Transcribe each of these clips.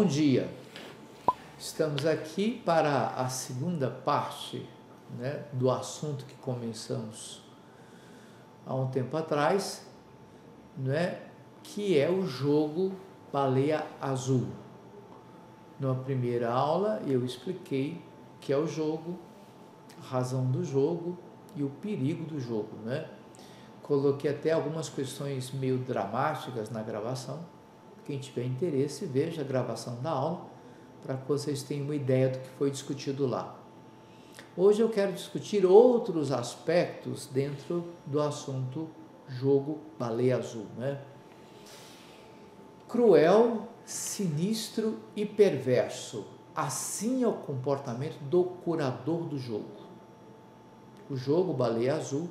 Bom dia, estamos aqui para a segunda parte, do assunto que começamos há um tempo atrás, que é o jogo Baleia Azul. Na primeira aula eu expliquei o que é o jogo, a razão do jogo e o perigo do jogo. Coloquei até algumas questões meio dramáticas na gravação. Quem tiver interesse, veja a gravação da aula, para que vocês tenham uma ideia do que foi discutido lá. Hoje eu quero discutir outros aspectos dentro do assunto jogo Baleia Azul. Cruel, sinistro e perverso. Assim é o comportamento do curador do jogo. O jogo Baleia Azul,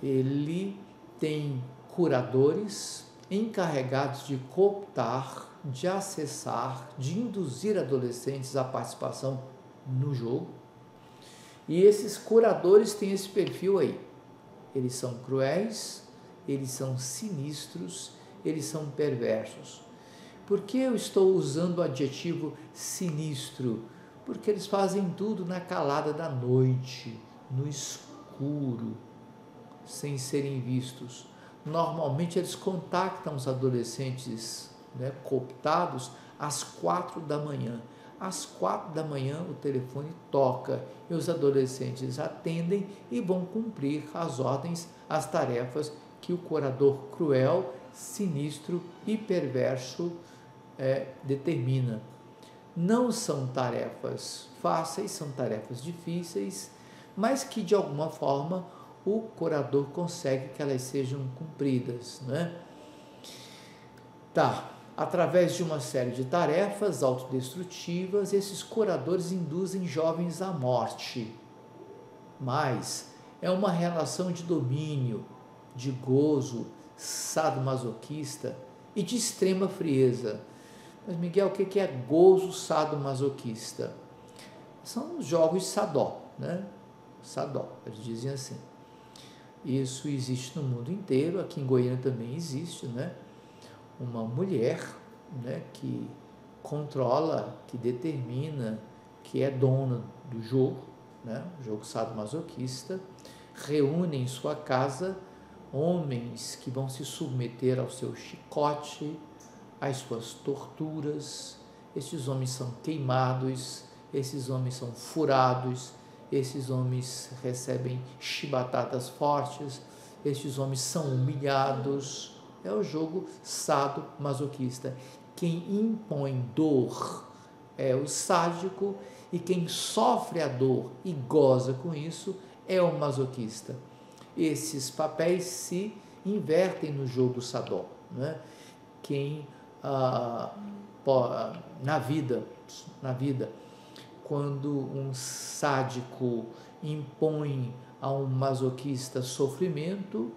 ele tem curadores encarregados de cooptar, de acessar, de induzir adolescentes à participação no jogo. E esses curadores têm esse perfil aí. Eles são cruéis, eles são sinistros, eles são perversos. Por que eu estou usando o adjetivo sinistro? Porque eles fazem tudo na calada da noite, no escuro, sem serem vistos. Normalmente eles contactam os adolescentes cooptados às 4 da manhã. Às 4 da manhã o telefone toca e os adolescentes atendem e vão cumprir as ordens, as tarefas que o curador cruel, sinistro e perverso determina. Não são tarefas fáceis, são tarefas difíceis, mas que de alguma forma o curador consegue que elas sejam cumpridas. Através de uma série de tarefas autodestrutivas, esses curadores induzem jovens à morte. Mas é uma relação de domínio, de gozo, sadomasoquista e de extrema frieza. Mas, Miguel, o que é gozo sadomasoquista? São os jogos sadó, Sadó, eles dizem assim. Isso existe no mundo inteiro, aqui em Goiânia também existe, uma mulher, que controla, que determina, que é dona do jogo, o jogo sadomasoquista, reúne em sua casa homens que vão se submeter ao seu chicote, às suas torturas. Esses homens são queimados, esses homens são furados, esses homens recebem chibatadas fortes, esses homens são humilhados. É o jogo sadomasoquista. Quem impõe dor é o sádico e quem sofre a dor e goza com isso é o masoquista. Esses papéis se invertem no jogo sadó. Quem na vida, quando um sádico impõe a um masoquista sofrimento,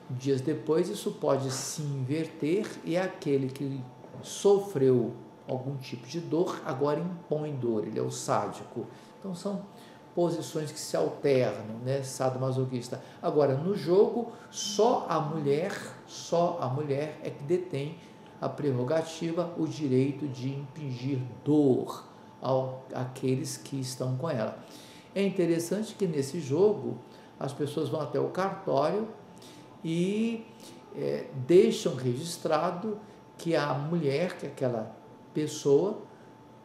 dias depois isso pode se inverter e aquele que sofreu algum tipo de dor agora impõe dor, ele é o sádico. Então são posições que se alternam, sadomasoquista. Agora, no jogo, só a mulher é que detém a prerrogativa, o direito de infligir dor àqueles que estão com ela. É interessante que nesse jogo as pessoas vão até o cartório e deixam registrado que a mulher, que é aquela pessoa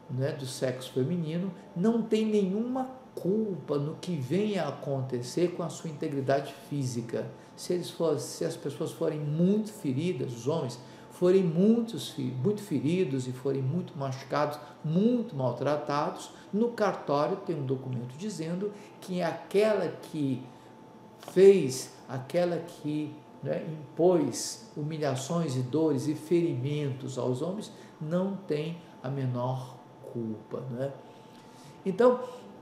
do sexo feminino, não tem nenhuma culpa no que venha a acontecer com a sua integridade física. Se as pessoas forem muito feridas, os homens forem muito feridos e forem muito machucados, muito maltratados, no cartório tem um documento dizendo que aquela que fez, aquela que impôs humilhações e dores e ferimentos aos homens, não tem a menor culpa. Então,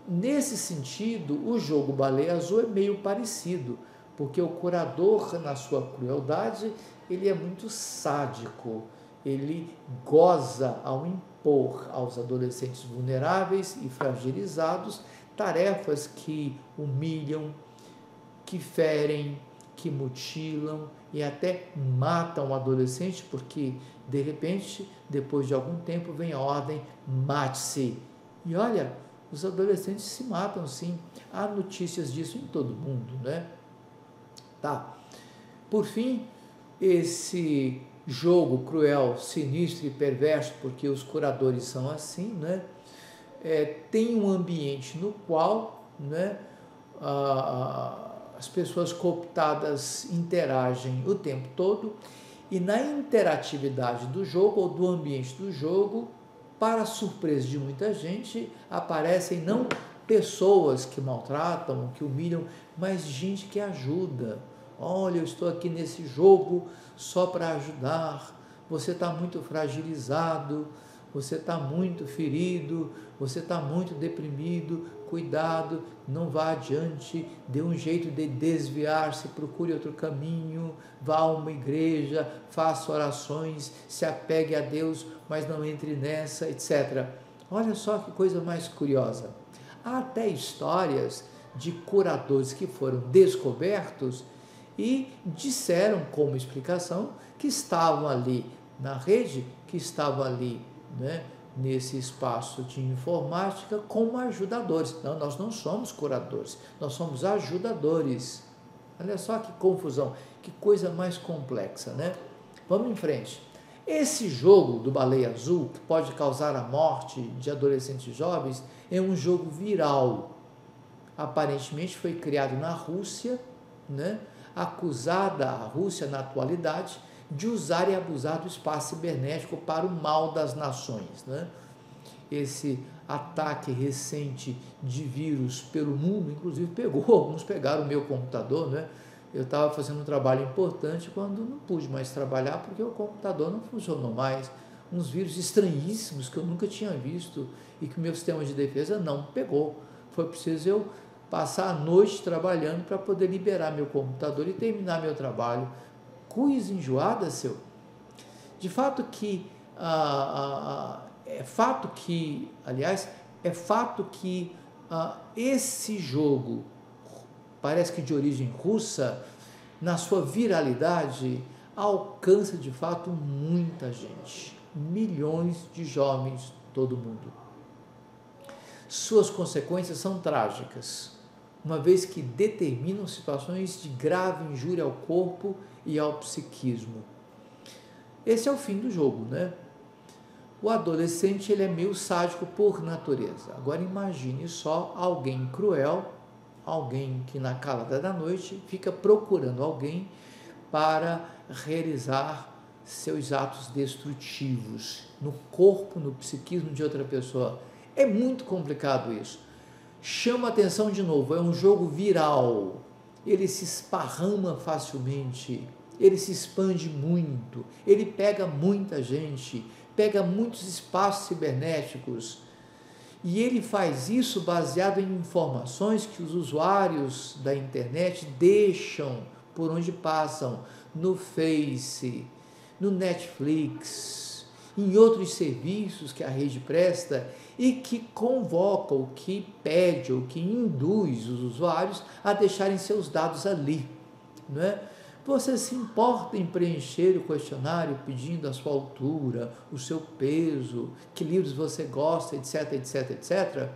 nesse sentido, o jogo Baleia Azul é meio parecido, porque o curador, na sua crueldade, ele é muito sádico, ele goza ao impor aos adolescentes vulneráveis e fragilizados tarefas que humilham, que ferem, que mutilam e até matam o adolescente, porque de repente, depois de algum tempo, vem a ordem: mate-se. E olha, os adolescentes se matam sim. Há notícias disso em todo mundo, né? Tá. Por fim, esse jogo cruel, sinistro e perverso, porque os curadores são assim, né? Tem um ambiente no qual, né, as pessoas cooptadas interagem o tempo todo, e na interatividade do jogo ou do ambiente do jogo, para surpresa de muita gente, aparecem não pessoas que maltratam, que humilham, mas gente que ajuda. Olha, eu estou aqui nesse jogo só para ajudar, você está muito fragilizado, você está muito ferido, você está muito deprimido, cuidado, não vá adiante, dê um jeito de desviar-se, procure outro caminho, vá a uma igreja, faça orações, se apegue a Deus, mas não entre nessa, etc. Olha só que coisa mais curiosa. Há até histórias de curadores que foram descobertos e disseram como explicação que estavam ali na rede, que estavam ali, né, nesse espaço de informática como ajudadores. Não, nós não somos curadores, nós somos ajudadores. Olha só que confusão, que coisa mais complexa, né? Vamos em frente. Esse jogo do Baleia Azul, que pode causar a morte de adolescentes jovens, é um jogo viral. Aparentemente foi criado na Rússia, né? Acusada a Rússia na atualidade de usar e abusar do espaço cibernético para o mal das nações, né? Esse ataque recente de vírus pelo mundo, inclusive alguns pegaram o meu computador, né? Eu estava fazendo um trabalho importante quando não pude mais trabalhar porque o computador não funcionou mais. Uns vírus estranhíssimos que eu nunca tinha visto e que o meu sistema de defesa não pegou. Foi preciso eu passar a noite trabalhando para poder liberar meu computador e terminar meu trabalho. Coisa enjoada, seu. De fato que, é fato que esse jogo, parece que de origem russa, na sua viralidade, alcança de fato muita gente, milhões de jovens, todo mundo. Suas consequências são trágicas, uma vez que determinam situações de grave injúria ao corpo e ao psiquismo. Esse é o fim do jogo, né? O adolescente, ele é meio sádico por natureza. Agora imagine só alguém cruel, alguém que na calada da noite fica procurando alguém para realizar seus atos destrutivos no corpo, no psiquismo de outra pessoa. É muito complicado isso. Chama atenção de novo, é um jogo viral, ele se esparrama facilmente, ele se expande muito, ele pega muita gente, pega muitos espaços cibernéticos, e ele faz isso baseado em informações que os usuários da internet deixam por onde passam, no Face, no Netflix, em outros serviços que a rede presta e que convoca, o que pede, ou que induz os usuários a deixarem seus dados ali, não é? Você se importa em preencher o questionário pedindo a sua altura, o seu peso, que livros você gosta, etc, etc, etc?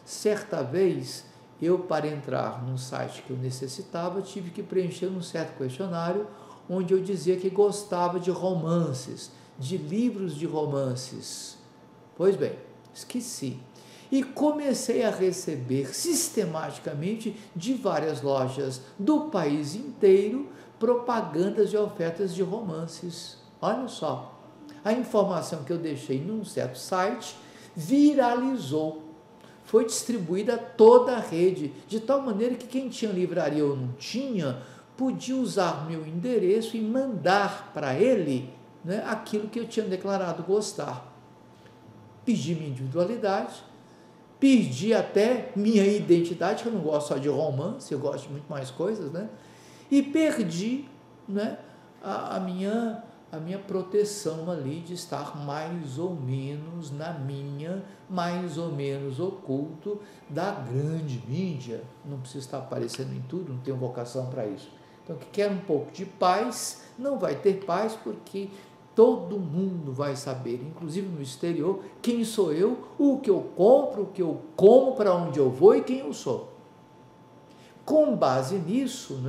Certa vez, eu, para entrar num site que eu necessitava, tive que preencher um certo questionário onde eu dizia que gostava de romances, de livros de romances. Pois bem, esqueci. E comecei a receber sistematicamente de várias lojas do país inteiro propagandas e ofertas de romances. Olha só, a informação que eu deixei num certo site viralizou, foi distribuída a toda a rede, de tal maneira que quem tinha livraria ou não tinha, podia usar meu endereço e mandar para ele, né, aquilo que eu tinha declarado gostar. Pedi minha individualidade, perdi até minha identidade, que eu não gosto só de romance, eu gosto de muito mais coisas, né? E perdi, né, a minha proteção ali de estar mais ou menos na minha, mais ou menos oculto da grande mídia. Não preciso estar aparecendo em tudo, não tenho vocação para isso. Então, que quer um pouco de paz, não vai ter paz porque todo mundo vai saber, inclusive no exterior, quem sou eu, o que eu compro, o que eu como, para onde eu vou e quem eu sou. Com base nisso,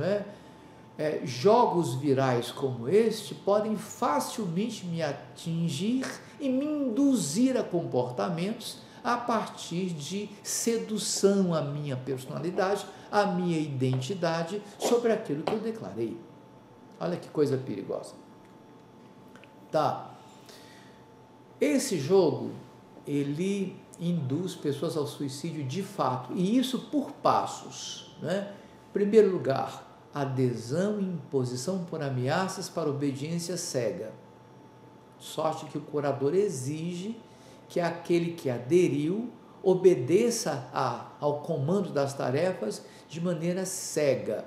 jogos virais como este podem facilmente me atingir e me induzir a comportamentos a partir de sedução à minha personalidade, à minha identidade sobre aquilo que eu declarei. Olha que coisa perigosa. Tá. Esse jogo, ele induz pessoas ao suicídio de fato, e isso por passos, Em primeiro lugar, adesão e imposição por ameaças para obediência cega. Sorte que o curador exige que aquele que aderiu obedeça ao comando das tarefas de maneira cega.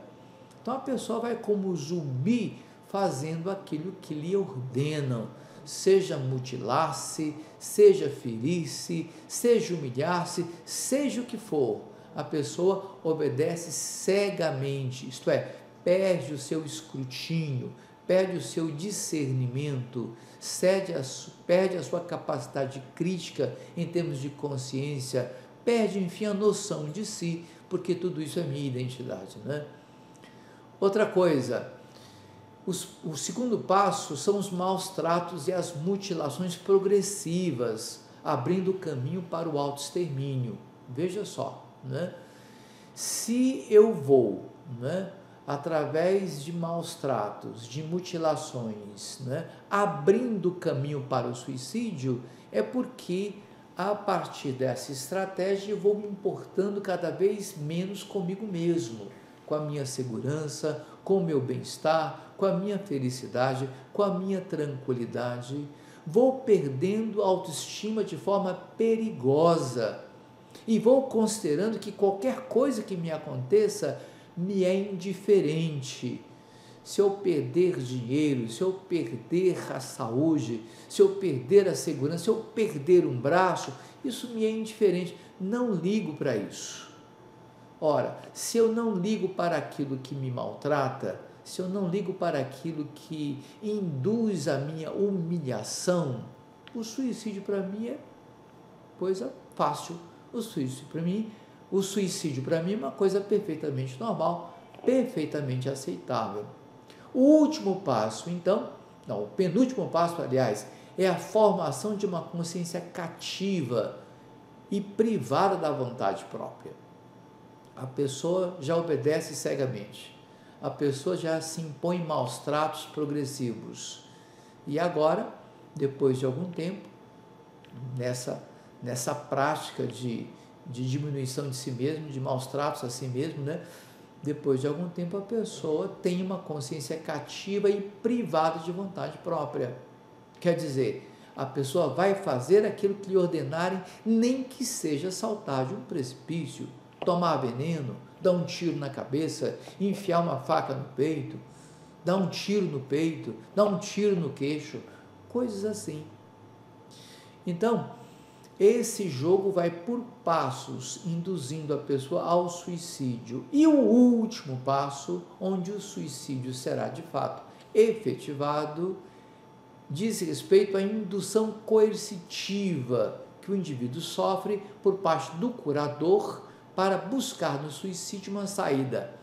Então a pessoa vai como zumbi fazendo aquilo que lhe ordenam, seja mutilar-se, seja ferir-se, seja humilhar-se, seja o que for. A pessoa obedece cegamente, isto é, perde o seu escrutínio, perde o seu discernimento, perde a sua capacidade crítica em termos de consciência, perde, enfim, a noção de si, porque tudo isso é minha identidade, Outra coisa, o segundo passo são os maus tratos e as mutilações progressivas, abrindo o caminho para o autoextermínio. Veja só, Se eu vou, através de maus tratos, de mutilações, abrindo caminho para o suicídio, é porque a partir dessa estratégia eu vou me importando cada vez menos comigo mesmo, com a minha segurança, com o meu bem-estar, com a minha felicidade, com a minha tranquilidade. Vou perdendo autoestima de forma perigosa e vou considerando que qualquer coisa que me aconteça me é indiferente. Se eu perder dinheiro, se eu perder a saúde, se eu perder a segurança, se eu perder um braço, isso me é indiferente, não ligo para isso. Ora, se eu não ligo para aquilo que me maltrata, se eu não ligo para aquilo que induz a minha humilhação, o suicídio para mim é coisa fácil. O suicídio para mim é uma coisa perfeitamente normal, perfeitamente aceitável. O último passo, então, o penúltimo passo, aliás, é a formação de uma consciência cativa e privada da vontade própria. A pessoa já obedece cegamente, a pessoa já se impõe maus tratos progressivos. E agora, depois de algum tempo, nessa prática de diminuição de si mesmo, de maus tratos a si mesmo, depois de algum tempo a pessoa tem uma consciência cativa e privada de vontade própria. Quer dizer, a pessoa vai fazer aquilo que lhe ordenarem, nem que seja saltar de um precipício, tomar veneno, dar um tiro na cabeça, enfiar uma faca no peito, dar um tiro no peito, dar um tiro no queixo, coisas assim. Então, esse jogo vai por passos, induzindo a pessoa ao suicídio. E o último passo, onde o suicídio será de fato efetivado, diz respeito à indução coercitiva que o indivíduo sofre por parte do curador para buscar no suicídio uma saída.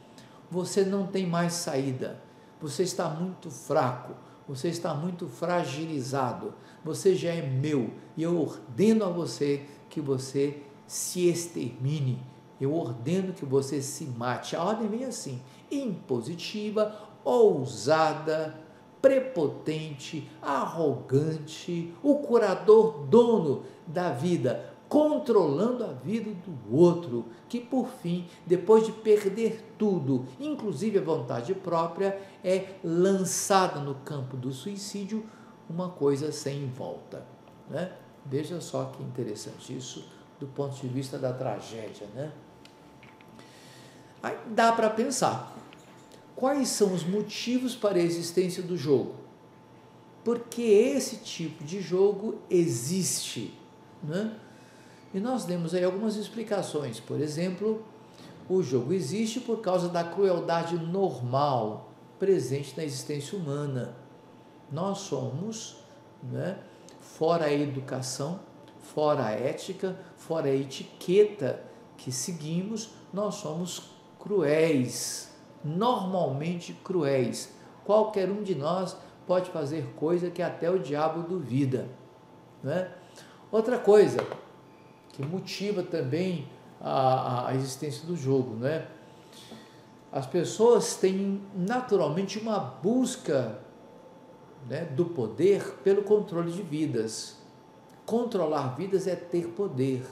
Você não tem mais saída, você está muito fraco, você está muito fragilizado, você já é meu, e eu ordeno a você que você se extermine, eu ordeno que você se mate. A ordem vem assim, impositiva, ousada, prepotente, arrogante, o curador dono da vida, controlando a vida do outro, que por fim, depois de perder tudo, inclusive a vontade própria, é lançada no campo do suicídio, uma coisa sem volta. Veja só que interessante isso, do ponto de vista da tragédia. Aí dá para pensar, quais são os motivos para a existência do jogo? Porque esse tipo de jogo existe, E nós demos aí algumas explicações. Por exemplo, o jogo existe por causa da crueldade normal presente na existência humana. Nós somos, né, fora a educação, fora a ética, fora a etiqueta que seguimos, nós somos cruéis, normalmente cruéis. Qualquer um de nós pode fazer coisa que até o diabo duvida, né? Outra coisa que motiva também a existência do jogo, né? As pessoas têm naturalmente uma busca, né, do poder pelo controle de vidas. Controlar vidas é ter poder.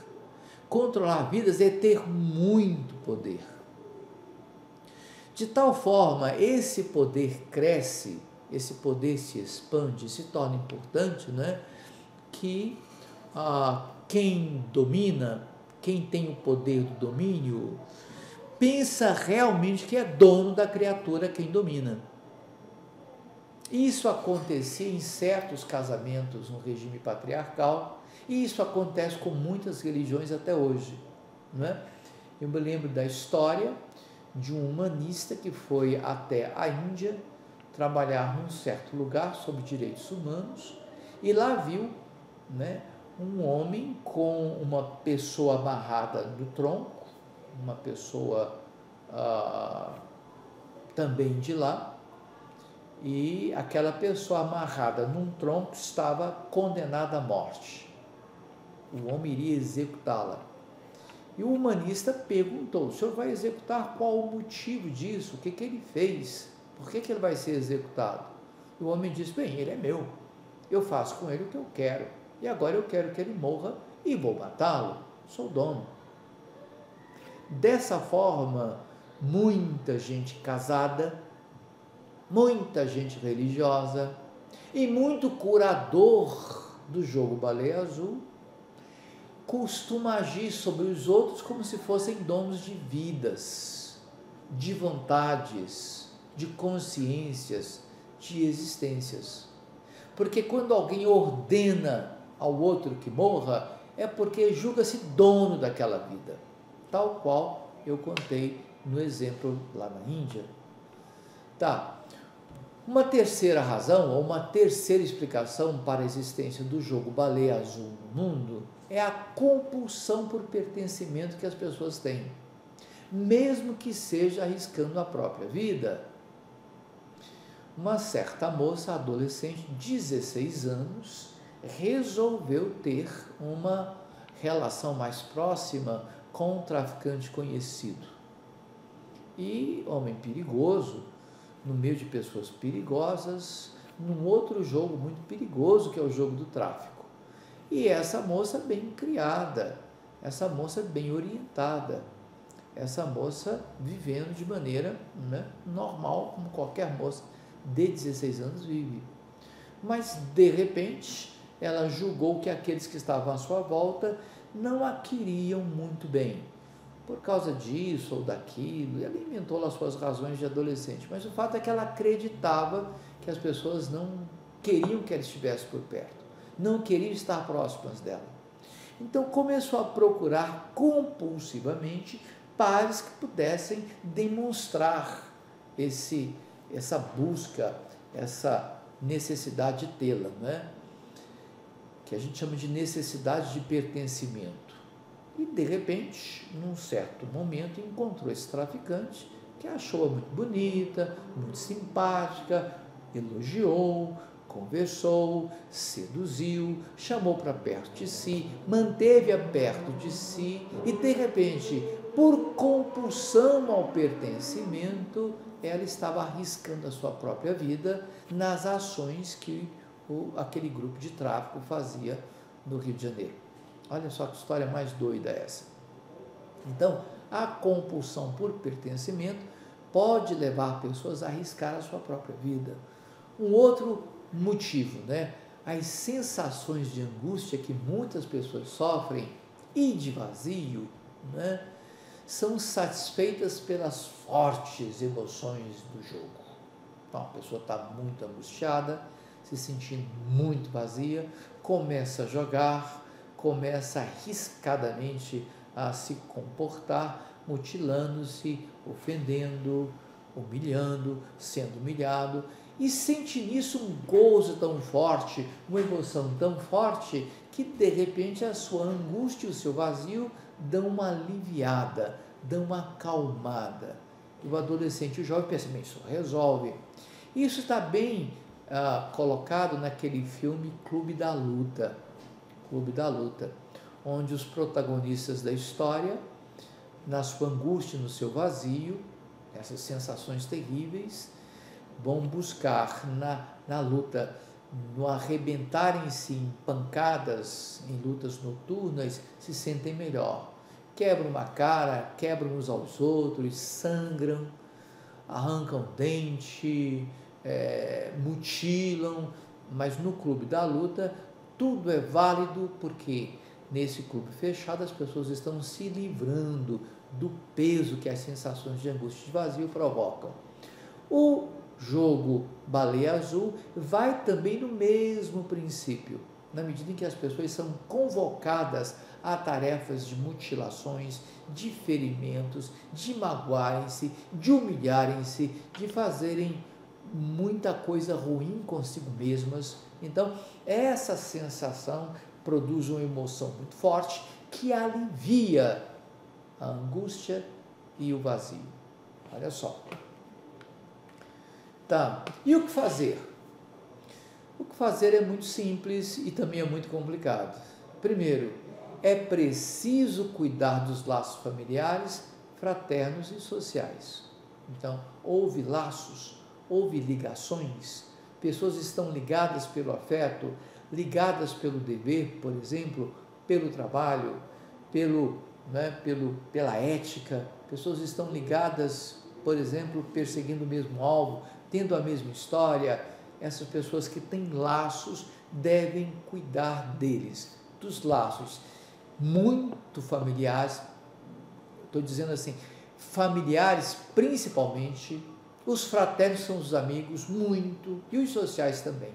Controlar vidas é ter muito poder. De tal forma, esse poder cresce, esse poder se expande, se torna importante, né? Que quem domina, quem tem o poder do domínio, pensa realmente que é dono da criatura quem domina. Isso acontecia em certos casamentos no regime patriarcal, e isso acontece com muitas religiões até hoje, né? Eu me lembro da história de um humanista que foi até a Índia trabalhar num certo lugar sobre direitos humanos, e lá viu, né, um homem com uma pessoa amarrada do tronco, uma pessoa também de lá, e aquela pessoa amarrada num tronco estava condenada à morte. O homem iria executá-la. E o humanista perguntou: o senhor vai executar? Qual o motivo disso? O que ele fez? Por que ele vai ser executado? E o homem disse: bem, ele é meu, eu faço com ele o que eu quero, e agora eu quero que ele morra e vou matá-lo, sou dono. Dessa forma, muita gente casada, muita gente religiosa e muito curador do jogo Baleia Azul costuma agir sobre os outros como se fossem donos de vidas, de vontades, de consciências, de existências. Porque quando alguém ordena ao outro que morra, é porque julga-se dono daquela vida, tal qual eu contei no exemplo lá na Índia. Tá. Uma terceira razão, ou uma terceira explicação para a existência do jogo Baleia Azul no mundo é a compulsão por pertencimento que as pessoas têm, mesmo que seja arriscando a própria vida. Uma certa moça adolescente, 16 anos, resolveu ter uma relação mais próxima com um traficante conhecido. E, homem perigoso, no meio de pessoas perigosas, num outro jogo muito perigoso, que é o jogo do tráfico. E essa moça bem criada, essa moça bem orientada, essa moça vivendo de maneira, né, normal, como qualquer moça de 16 anos vive. Mas, de repente, ela julgou que aqueles que estavam à sua volta não a queriam muito bem, por causa disso ou daquilo, e ela inventou lá suas razões de adolescente. Mas o fato é que ela acreditava que as pessoas não queriam que ela estivesse por perto, não queriam estar próximas dela. Então começou a procurar compulsivamente pares que pudessem demonstrar essa busca, essa necessidade de tê-la, né? Que a gente chama de necessidade de pertencimento. E, de repente, num certo momento, encontrou esse traficante que achou-a muito bonita, muito simpática, elogiou, conversou, seduziu, chamou para perto de si, manteve-a perto de si e, de repente, por compulsão ao pertencimento, ela estava arriscando a sua própria vida nas ações que aquele grupo de tráfico fazia no Rio de Janeiro. Olha só que história mais doida essa. Então, a compulsão por pertencimento pode levar pessoas a arriscar a sua própria vida. Um outro motivo, né? As sensações de angústia que muitas pessoas sofrem e de vazio, né, são satisfeitas pelas fortes emoções do jogo. Então, a pessoa está muito angustiada, se sentindo muito vazia, começa a jogar, começa arriscadamente a se comportar, mutilando-se, ofendendo, humilhando, sendo humilhado, e sente nisso um gozo tão forte, uma emoção tão forte, que de repente a sua angústia e o seu vazio dão uma aliviada, dão uma acalmada. E o adolescente e o jovem pensam, bem, isso resolve. Isso está bem colocado naquele filme Clube da Luta, onde os protagonistas da história, na sua angústia, no seu vazio, essas sensações terríveis, vão buscar na luta, no arrebentarem-se em pancadas, em lutas noturnas, se sentem melhor. Quebram uma cara, quebram uns aos outros, sangram, arrancam dente, mutilam, mas no clube da luta tudo é válido, porque nesse clube fechado as pessoas estão se livrando do peso que as sensações de angústia e de vazio provocam. O jogo Baleia Azul vai também no mesmo princípio, na medida em que as pessoas são convocadas a tarefas de mutilações, de ferimentos, de magoarem-se, de humilharem-se, de fazerem muita coisa ruim consigo mesmas. Então, essa sensação produz uma emoção muito forte que alivia a angústia e o vazio. Olha só. Tá, e o que fazer? O que fazer é muito simples e também é muito complicado. Primeiro, é preciso cuidar dos laços familiares, fraternos e sociais. Então, houve laços, houve ligações, pessoas estão ligadas pelo afeto, ligadas pelo dever, por exemplo, pelo trabalho, pela ética, pessoas estão ligadas, por exemplo, perseguindo o mesmo alvo, tendo a mesma história. Essas pessoas que têm laços devem cuidar deles, dos laços muito familiares, estou dizendo assim, familiares principalmente, os fraternos são os amigos muito, e os sociais também,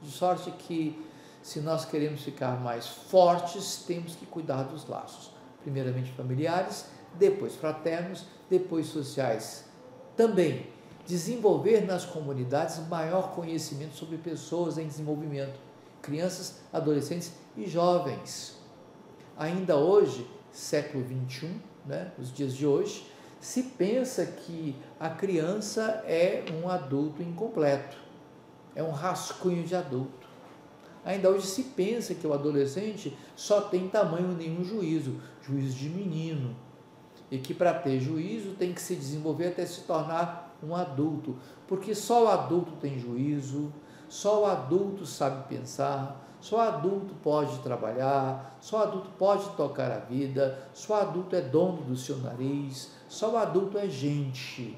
de sorte que se nós queremos ficar mais fortes, temos que cuidar dos laços, primeiramente familiares, depois fraternos, depois sociais. Também desenvolver nas comunidades maior conhecimento sobre pessoas em desenvolvimento, crianças, adolescentes e jovens. Ainda hoje, século XXI, nos dias de hoje, se pensa que a criança é um adulto incompleto, é um rascunho de adulto. Ainda hoje se pensa que o adolescente só tem tamanho nenhum juízo de menino, e que para ter juízo tem que se desenvolver até se tornar um adulto, porque só o adulto tem juízo, só o adulto sabe pensar, só o adulto pode trabalhar, só o adulto pode tocar a vida, só o adulto é dono do seu nariz, só o adulto é gente.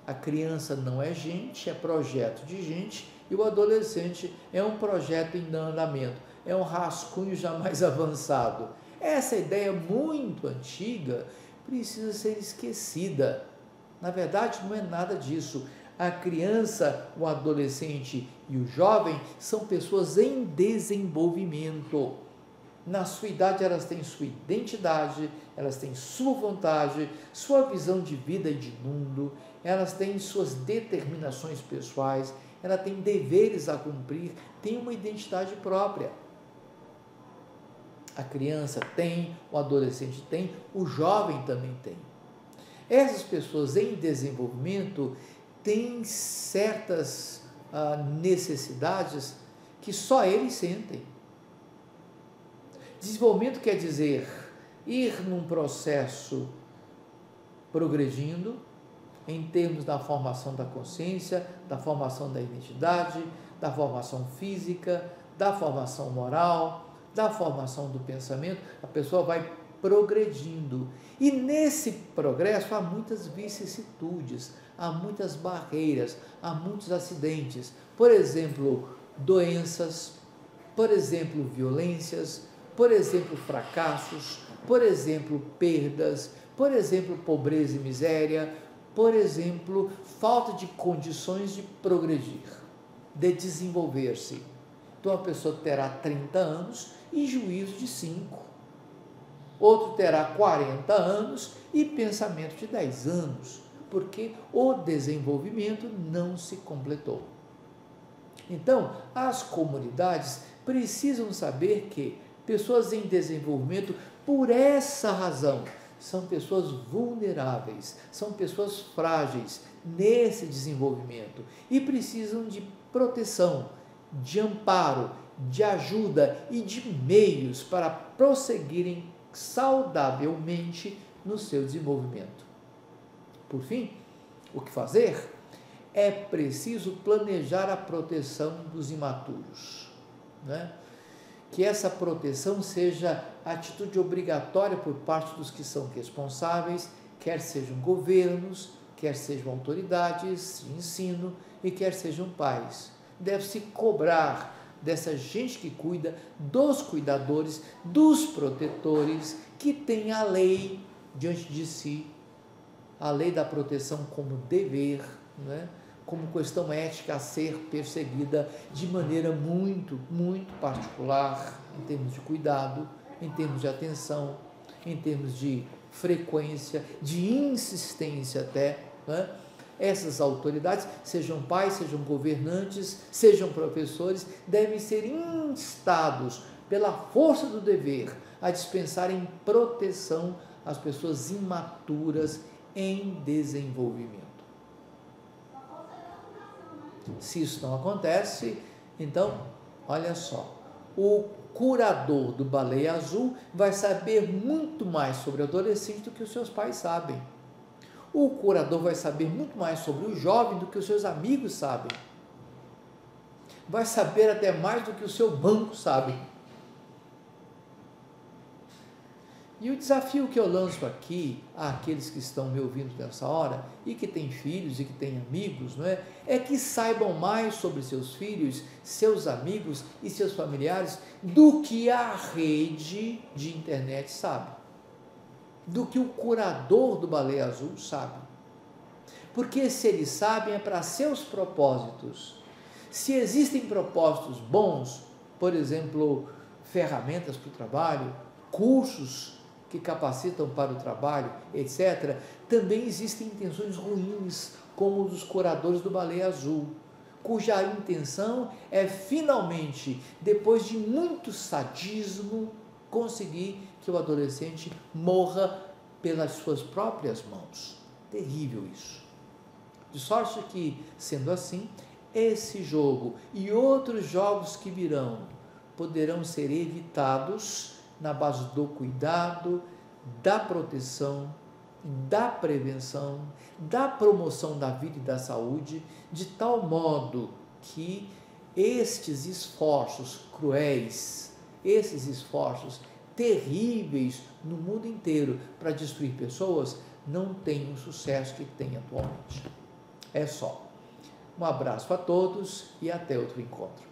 A criança não é gente, é projeto de gente, e o adolescente é um projeto em andamento, é um rascunho já mais avançado. Essa ideia muito antiga precisa ser esquecida. Na verdade, não é nada disso. A criança, o adolescente e o jovem são pessoas em desenvolvimento. Na sua idade, elas têm sua identidade, elas têm sua vontade, sua visão de vida e de mundo, elas têm suas determinações pessoais, elas têm deveres a cumprir, têm uma identidade própria. A criança tem, o adolescente tem, o jovem também tem. Essas pessoas em desenvolvimento têm certas necessidades que só eles sentem. Desenvolvimento quer dizer ir num processo progredindo em termos da formação da consciência, da formação da identidade, da formação física, da formação moral, da formação do pensamento. A pessoa vai progredindo, e nesse progresso há muitas vicissitudes, há muitas barreiras, há muitos acidentes, por exemplo, doenças, por exemplo, violências, por exemplo, fracassos, por exemplo, perdas, por exemplo, pobreza e miséria, por exemplo, falta de condições de progredir, de desenvolver-se. Então a pessoa terá 30 anos e juízo de 5. Outro terá 40 anos e pensamento de 10 anos. porque o desenvolvimento não se completou. Então, as comunidades precisam saber que pessoas em desenvolvimento, por essa razão, são pessoas vulneráveis, são pessoas frágeis nesse desenvolvimento e precisam de proteção, de amparo, de ajuda e de meios para prosseguirem saudavelmente no seu desenvolvimento. Por fim, o que fazer? É preciso planejar a proteção dos imaturos, né? Que essa proteção seja atitude obrigatória por parte dos que são responsáveis, quer sejam governos, quer sejam autoridades de ensino e quer sejam pais. Deve-se cobrar dessa gente que cuida, dos cuidadores, dos protetores, que tem a lei diante de si, a lei da proteção como dever, né? Como questão ética a ser perseguida de maneira muito, muito particular, em termos de cuidado, em termos de atenção, em termos de frequência, de insistência até, né? Essas autoridades, sejam pais, sejam governantes, sejam professores, devem ser instados pela força do dever a dispensarem proteção às pessoas imaturas em desenvolvimento. Se isso não acontece, então, olha só, o curador do Baleia Azul vai saber muito mais sobre o adolescente do que os seus pais sabem. O curador vai saber muito mais sobre o jovem do que os seus amigos sabem. Vai saber até mais do que o seu banco sabe. E o desafio que eu lanço aqui àqueles que estão me ouvindo nessa hora e que têm filhos e que têm amigos, não é? É que saibam mais sobre seus filhos, seus amigos e seus familiares do que a rede de internet sabe, do que o curador do Baleia Azul sabe. Porque se eles sabem é para seus propósitos. Se existem propósitos bons, por exemplo, ferramentas para o trabalho, cursos que capacitam para o trabalho, etc., também existem intenções ruins, como os dos curadores do Baleia Azul, cuja intenção é finalmente, depois de muito sadismo, conseguir que o adolescente morra pelas suas próprias mãos. Terrível isso. De sorte que, sendo assim, esse jogo e outros jogos que virão poderão ser evitados na base do cuidado, da proteção, da prevenção, da promoção da vida e da saúde, de tal modo que estes esforços cruéis, esses esforços terríveis no mundo inteiro para destruir pessoas, não tenham o sucesso que tem atualmente. É só. Um abraço a todos e até outro encontro.